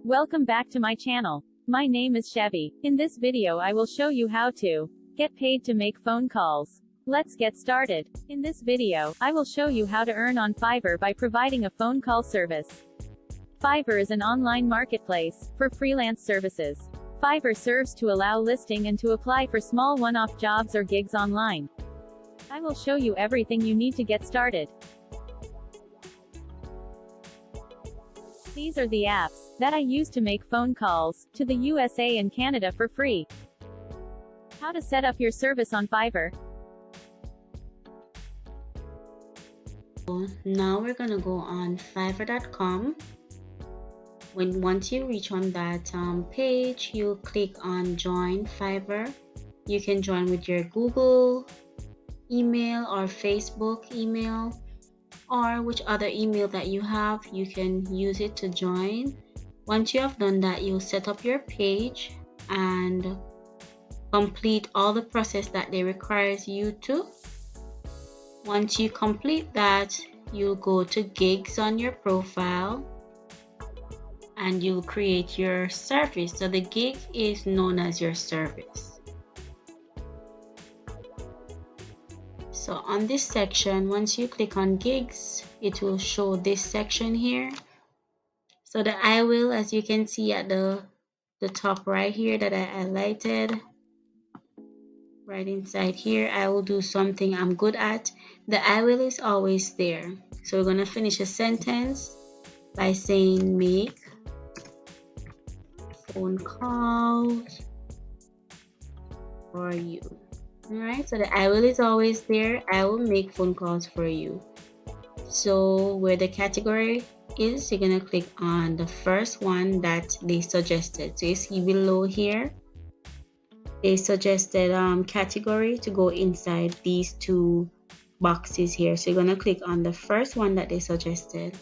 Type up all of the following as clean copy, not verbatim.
Welcome back to my channel. My name is Chevy. In this video I will show you how to get paid to make phone calls. Let's get started. In this video, I will show you how to earn on Fiverr by providing a phone call service. Fiverr is an online marketplace for freelance services. Fiverr serves to allow listing and to apply for small one-off jobs or gigs online. I will show you everything you need to get started. These are the apps that I use to make phone calls to the USA and Canada for free. How to set up your service on Fiverr. Now we're gonna go on Fiverr.com. Once you reach on that page, you click on Join Fiverr. You can join with your Google email or Facebook email, or which other email that you have, you can use it to join. Once you have done that, you'll set up your page and complete all the process that they requires you to. Once you complete that, you'll go to gigs on your profile and you'll create your service. So the gig is known as your service. So on this section, once you click on gigs, it will show this section here. So the I will, as you can see at the top right here that I highlighted, right inside here, I will do something I'm good at. The I will is always there. So we're going to finish a sentence by saying make phone calls for you. Alright, so the I will is always there. I will make phone calls for you. So where the category is, you're gonna click on the first one that they suggested. So you see below here, they suggested category to go inside these two boxes here. So you're gonna click on the first one that they suggested.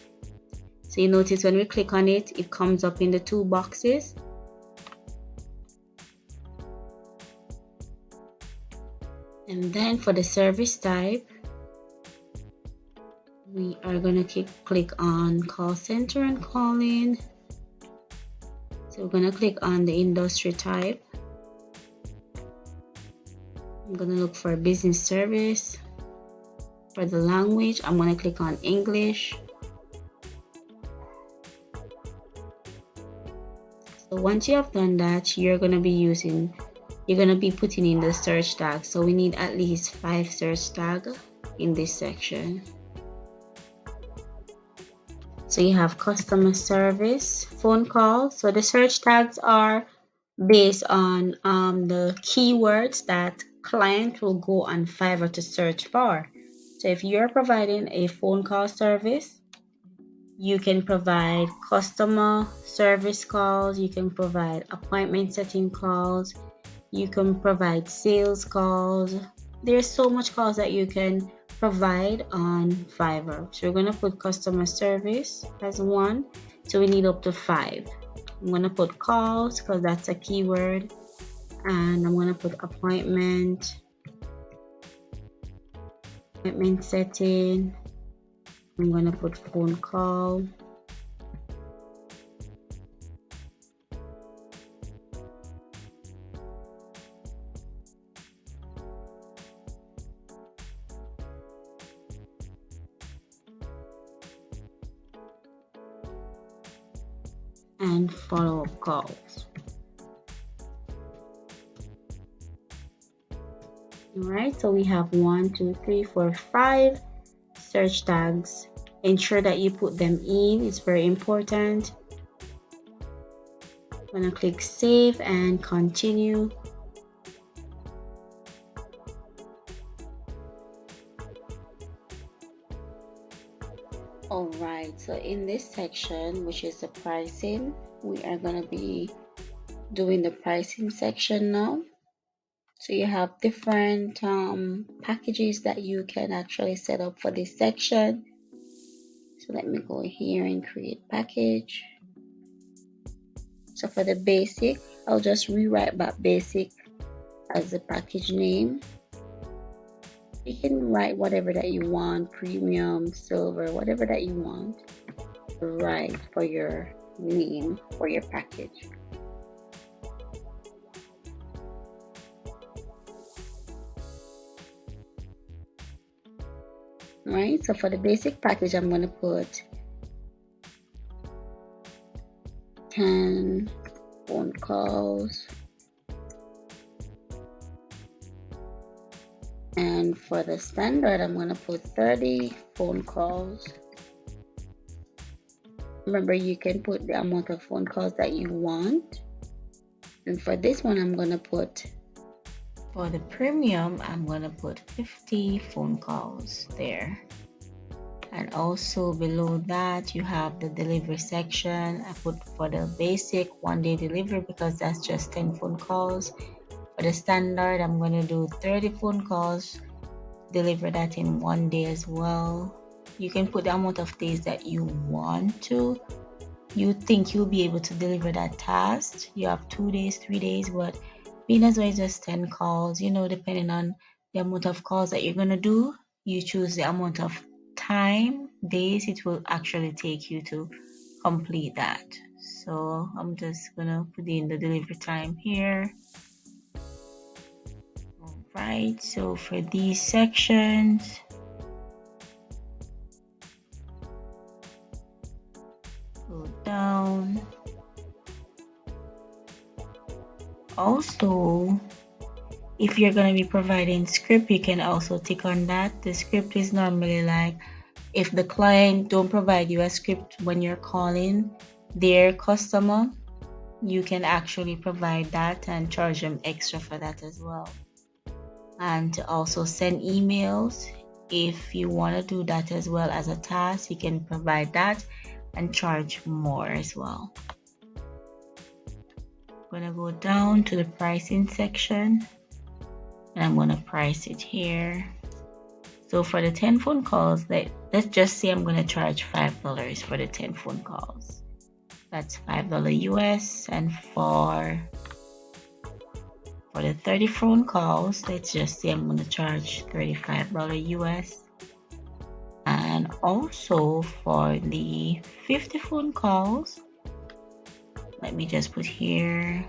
So you notice when we click on it, it comes up in the two boxes. And then for the service type, we are going to click on call center and call in. So we're going to click on the industry type. I'm going to look for business service. For the language, I'm going to click on English. So once you have done that, you're going to be putting in the search tag. So we need at least 5 search tags in this section. So you have customer service, phone call. So the search tags are based on the keywords that client will go on Fiverr to search for. So if you're providing a phone call service, you can provide customer service calls, you can provide appointment setting calls, you can provide sales calls. There's so much calls that you can provide on Fiverr. So we're going to put customer service as 1. So we need up to 5. I'm going to put calls because that's a keyword. And I'm going to put appointment setting. I'm going to put phone call. And follow-up calls. Alright, so we have 1, 2, 3, 4, 5 search tags. Ensure that you put them in, it's very important. I'm gonna click save and continue. Alright, so in this section, which is the pricing, we are going to be doing the pricing section now. So you have different packages that you can actually set up for this section. So let me go here and create package. So for the basic, I'll just rewrite back basic as the package name. You can write whatever that you want, premium, silver, whatever that you want to write for your name for your package. Right, so for the basic package, I'm going to put 10 phone calls. And for the standard, I'm going to put 30 phone calls. Remember, you can put the amount of phone calls that you want. And for this one, I'm going to put, for the premium, I'm going to put 50 phone calls there. And also below that, you have the delivery section. I put for the basic 1-day delivery because that's just 10 phone calls. For the standard, I'm going to do 30 phone calls, deliver that in 1 day as well. You can put the amount of days that you want to. You think you'll be able to deliver that task. You have 2 days, 3 days, but being as well as just 10 calls, depending on the amount of calls that you're going to do, you choose the amount of time, days it will actually take you to complete that. So I'm just going to put in the delivery time here. All right, so for these sections, go down. Also, if you're going to be providing script, you can also tick on that. The script is normally like if the client don't provide you a script when you're calling their customer, you can actually provide that and charge them extra for that as well. And to also send emails, if you want to do that as well as a task, you can provide that and charge more as well. I'm going to go down to the pricing section and I'm going to price it here. So for the 10 phone calls, let's just say I'm going to charge $5 for the 10 phone calls. That's $5 US. And for the 30 phone calls, let's just say I'm going to charge $35 US. And also for the 50 phone calls, let me just put here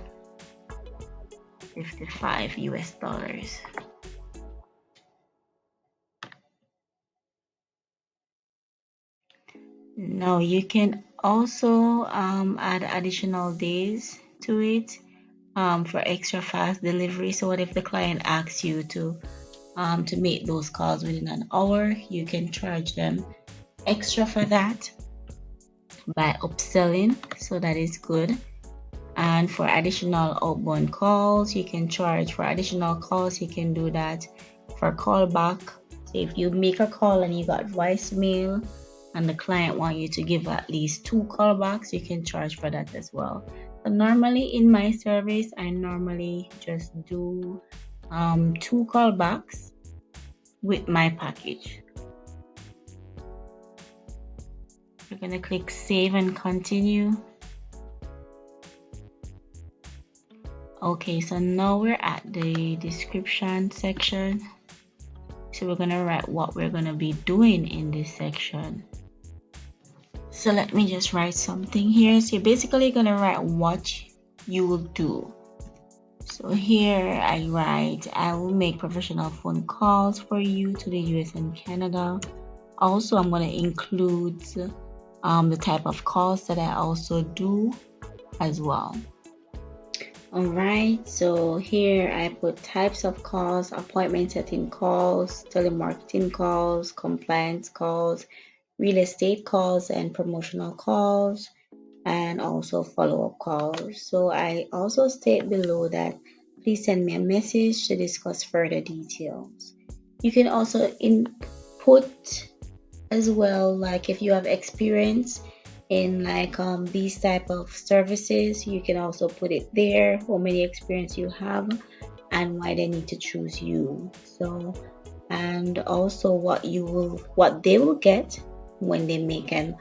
$55 US. Now you can also add additional days to it for extra fast delivery. So what if the client asks you to make those calls within an hour? You can charge them extra for that by upselling, so that is good. And for additional outbound calls, you can charge for additional calls. You can do that for callback. So if you make a call and you got voicemail and the client want you to give at least 2 callbacks, you can charge for that as well. So normally in my service, I normally just do 2 callbacks with my package. We're going to click save and continue. Okay, so now we're at the description section. So we're going to write what we're going to be doing in this section. So let me just write something here. So you're basically going to write what you will do. So here I write, I will make professional phone calls for you to the US and Canada. Also, I'm going to include the type of calls that I also do as well. All right, so here I put types of calls, appointment setting calls, telemarketing calls, compliance calls, real estate calls, and promotional calls, and also follow-up calls. So I also state below that please send me a message to discuss further details. You can also input as well, like if you have experience in like these type of services, you can also put it there, how many experience you have and why they need to choose you. So, and also what they will get when they make an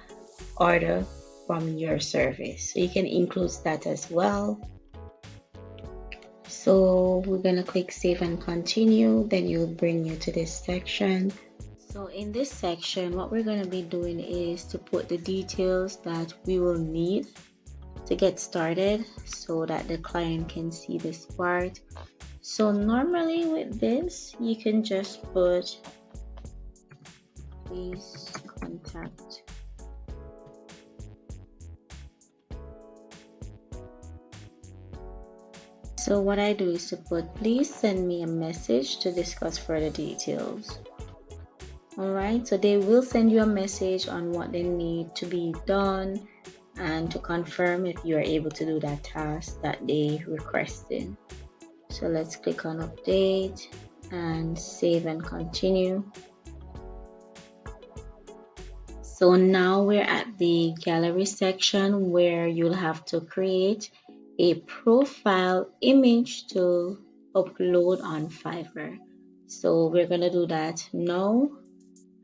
order from your service. So you can include that as well. So we're gonna click save and continue, then it'll bring you to this section. So in this section, what we're going to be doing is to put the details that we will need to get started so that the client can see this part. So normally with this, you can just put please contact. So what I do is to put please send me a message to discuss further details. Alright, so they will send you a message on what they need to be done and to confirm if you are able to do that task that they requested. So let's click on update and save and continue. So now we're at the gallery section where you'll have to create a profile image to upload on Fiverr. So we're going to do that now.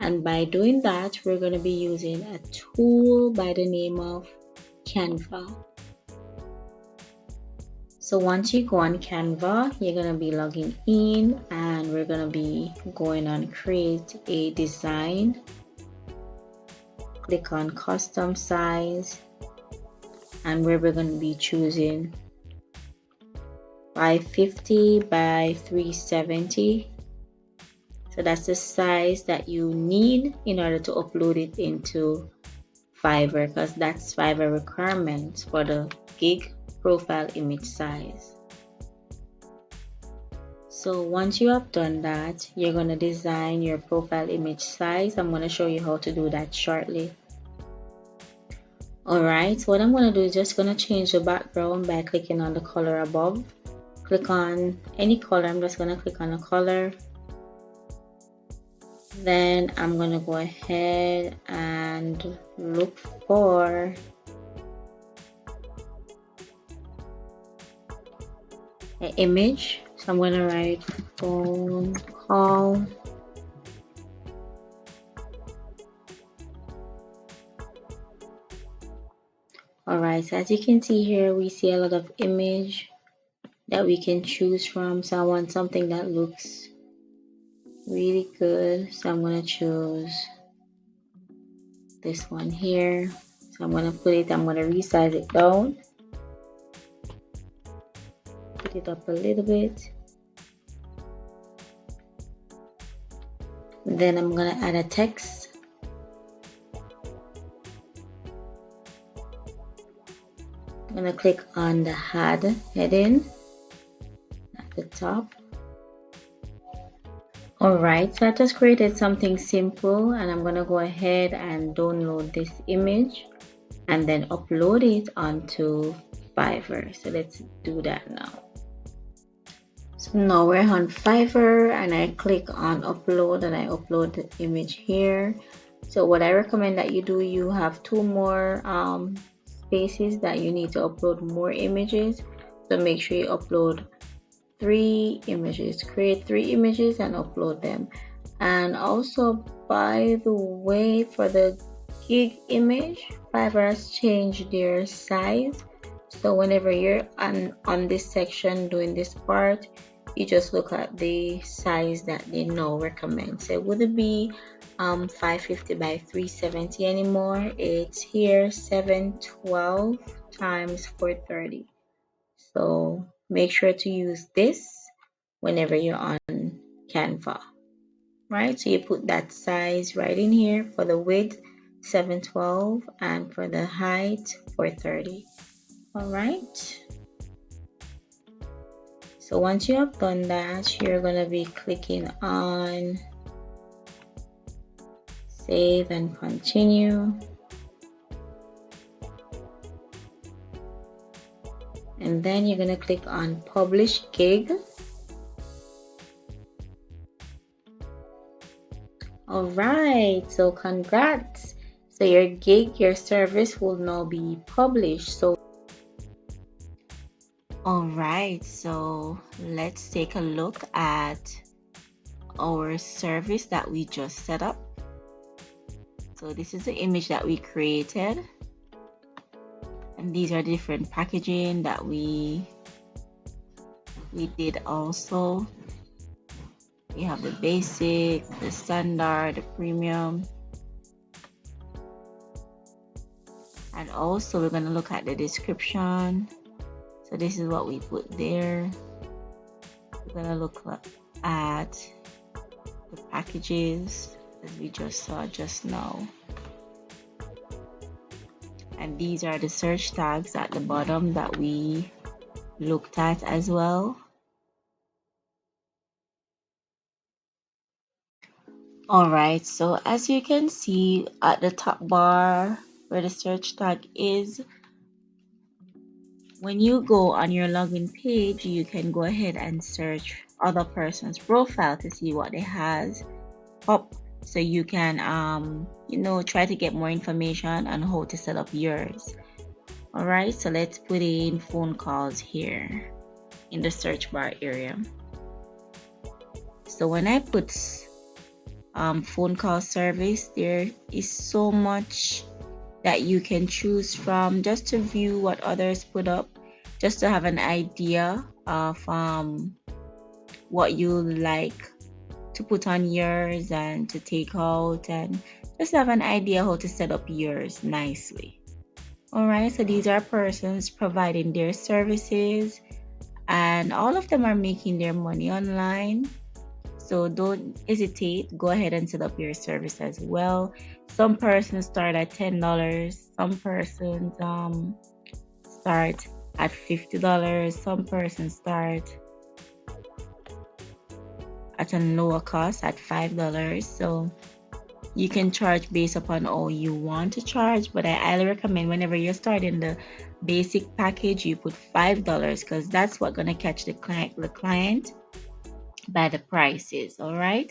And by doing that, we're going to be using a tool by the name of Canva. So once you go on Canva, you're going to be logging in and we're going to be going on create a design. Click on custom size and where we're going to be choosing 550 by 370. So that's the size that you need in order to upload it into Fiverr, because that's Fiverr requirements for the gig profile image size. So once you have done that, you're going to design your profile image size. I'm going to show you how to do that shortly. Alright, so what I'm going to do is just going to change the background by clicking on the color above. Click on any color. I'm just going to click on the color. Then I'm going to go ahead and look for an image. So I'm going to write phone call. Alright, so as you can see here, we see a lot of image that we can choose from. So I want something that looks really good. So I'm going to choose this one here. So I'm going to put it, I'm going to resize it down. Put it up a little bit. Then I'm going to add a text. I'm going to click on the add heading at the top. Alright, so I just created something simple and I'm going to go ahead and download this image and then upload it onto Fiverr. So let's do that now. So now we're on Fiverr and I click on upload and I upload the image here. So what I recommend that you do, you have two more spaces that you need to upload more images. So make sure you upload 3 images, create 3 images and upload them. And also, by the way, for the gig image, Fiverr has changed their size. So whenever you're on this section doing this part, you just look at the size that they now recommend. So it wouldn't be 550 by 370 anymore. It's here 712 times 430. So make sure to use this whenever you're on Canva. Right, so you put that size right in here. For the width 712 and for the height 430. All right, so once you have done that, you're going to be clicking on save and continue. And then you're going to click on publish gig. All right, so congrats. So your gig, your service will now be published. So all right, so let's take a look at our service that we just set up. So this is the image that we created. And these are different packaging that we did also. We have the basic, the standard, the premium. And also we're going to look at the description. So this is what we put there. We're going to look at the packages as we just saw just now. And these are the search tags at the bottom that we looked at as well. Alright, so as you can see at the top bar where the search tag is, when you go on your login page, you can go ahead and search other person's profile to see what they has up, so you can try to get more information on how to set up yours. Alright, so let's put in phone calls here in the search bar area. So when I put phone call service, there is so much that you can choose from just to view what others put up, just to have an idea of what you like to put on yours and to take out, and just have an idea how to set up yours nicely. Alright, so these are persons providing their services, and all of them are making their money online. So don't hesitate, go ahead and set up your service as well. Some persons start at $10, some persons start at $50, some persons start at a lower cost at $5. So you can charge based upon all you want to charge, but I highly recommend whenever you're starting the basic package, you put $5, because that's what's gonna catch the client by the prices. All right,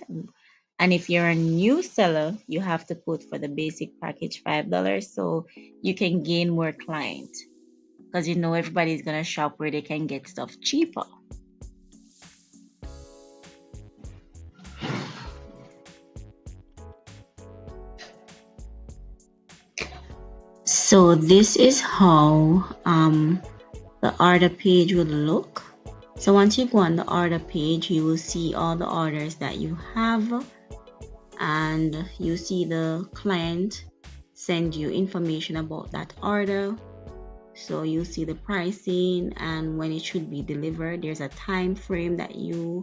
and if you're a new seller, you have to put for the basic package $5 so you can gain more clients, because everybody's gonna shop where they can get stuff cheaper. So this is how the order page will look. So once you go on the order page, you will see all the orders that you have, and you see the client send you information about that order. So you see the pricing and when it should be delivered. There's a time frame that you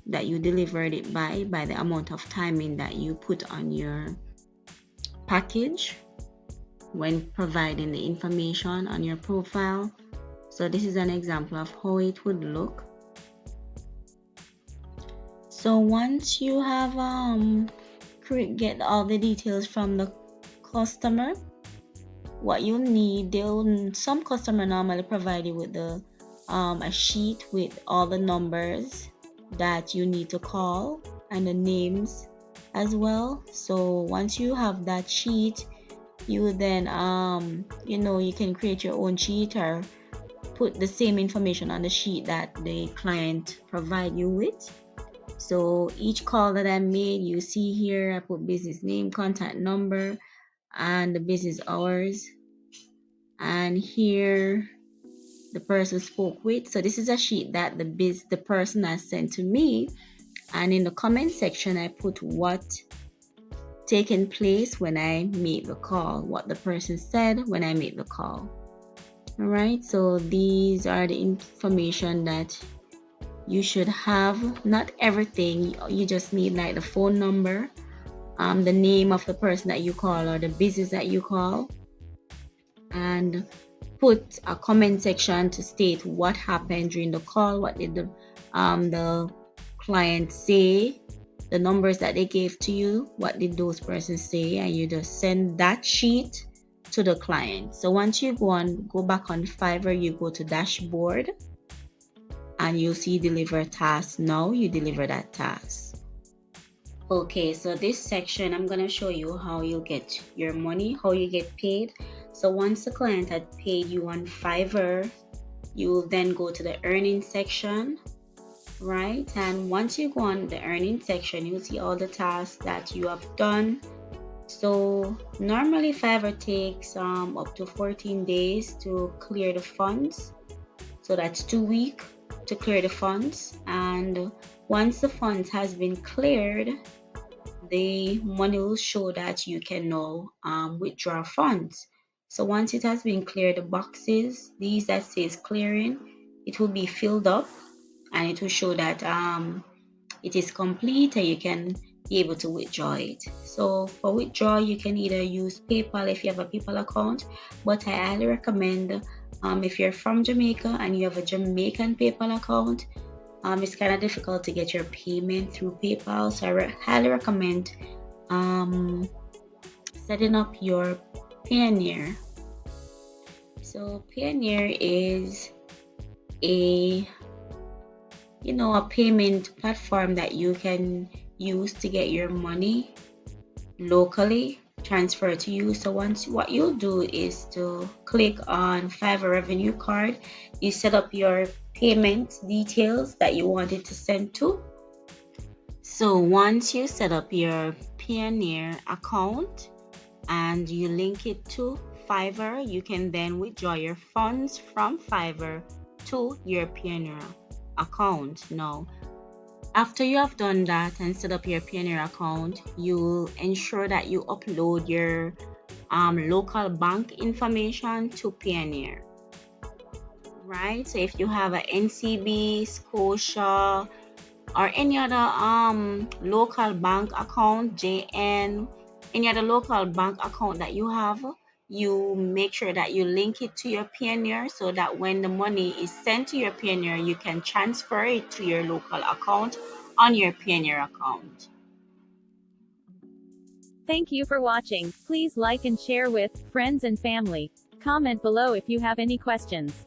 delivered it by the amount of timing that you put on your package when providing the information on your profile. So this is an example of how it would look. So once you have get all the details from the customer, what you need, some customer normally provide you with the a sheet with all the numbers that you need to call and the names as well. So once you have that sheet, you then you can create your own sheet or put the same information on the sheet that the client provide you with. So each call that I made, you see here I put business name, contact number, and the business hours, and here the person spoke with. So this is a sheet that the person has sent to me, and in the comment section I put what taken place when I made the call, what the person said when I made the call. All right, so these are the information that you should have. Not everything, you just need like the phone number, the name of the person that you call or the business that you call, and put a comment section to state what happened during the call, what did the client say, the numbers that they gave to you, what did those persons say, and you just send that sheet to the client. So once you go back on Fiverr, you go to dashboard and you'll see deliver task. Now you deliver that task. Okay, so this section I'm gonna show you how you get your money, how you get paid. So once the client had paid you on Fiverr, you will then go to the earning section, right? And once you go on the earning section, you'll see all the tasks that you have done. So normally Fiverr takes up to 14 days to clear the funds. So that's 2 weeks to clear the funds. And once the funds has been cleared, the money will show that you can now withdraw funds. So once it has been cleared, the boxes, these that says clearing, it will be filled up and it will show that it is complete and you can be able to withdraw it. So for withdrawal, you can either use PayPal if you have a PayPal account, but I highly recommend if you're from Jamaica and you have a Jamaican PayPal account, it's kind of difficult to get your payment through PayPal. So I highly recommend setting up your Payoneer. So Payoneer is a a payment platform that you can use to get your money locally transferred to you. So once what you'll do is to click on Fiverr revenue card, you set up your payment details that you want it to send to. So once you set up your Payoneer account and you link it to Fiverr, you can then withdraw your funds from Fiverr to your Payoneer account. Now, after you have done that and set up your Payoneer account, you ensure that you upload your local bank information to Payoneer. Right? So if you have a NCB, Scotia, or any other local bank account, JN, any other local bank account that you have, you make sure that you link it to your Payoneer so that when the money is sent to your Payoneer, you can transfer it to your local account on your Payoneer account. Thank you for watching. Please like and share with friends and family. Comment below if you have any questions.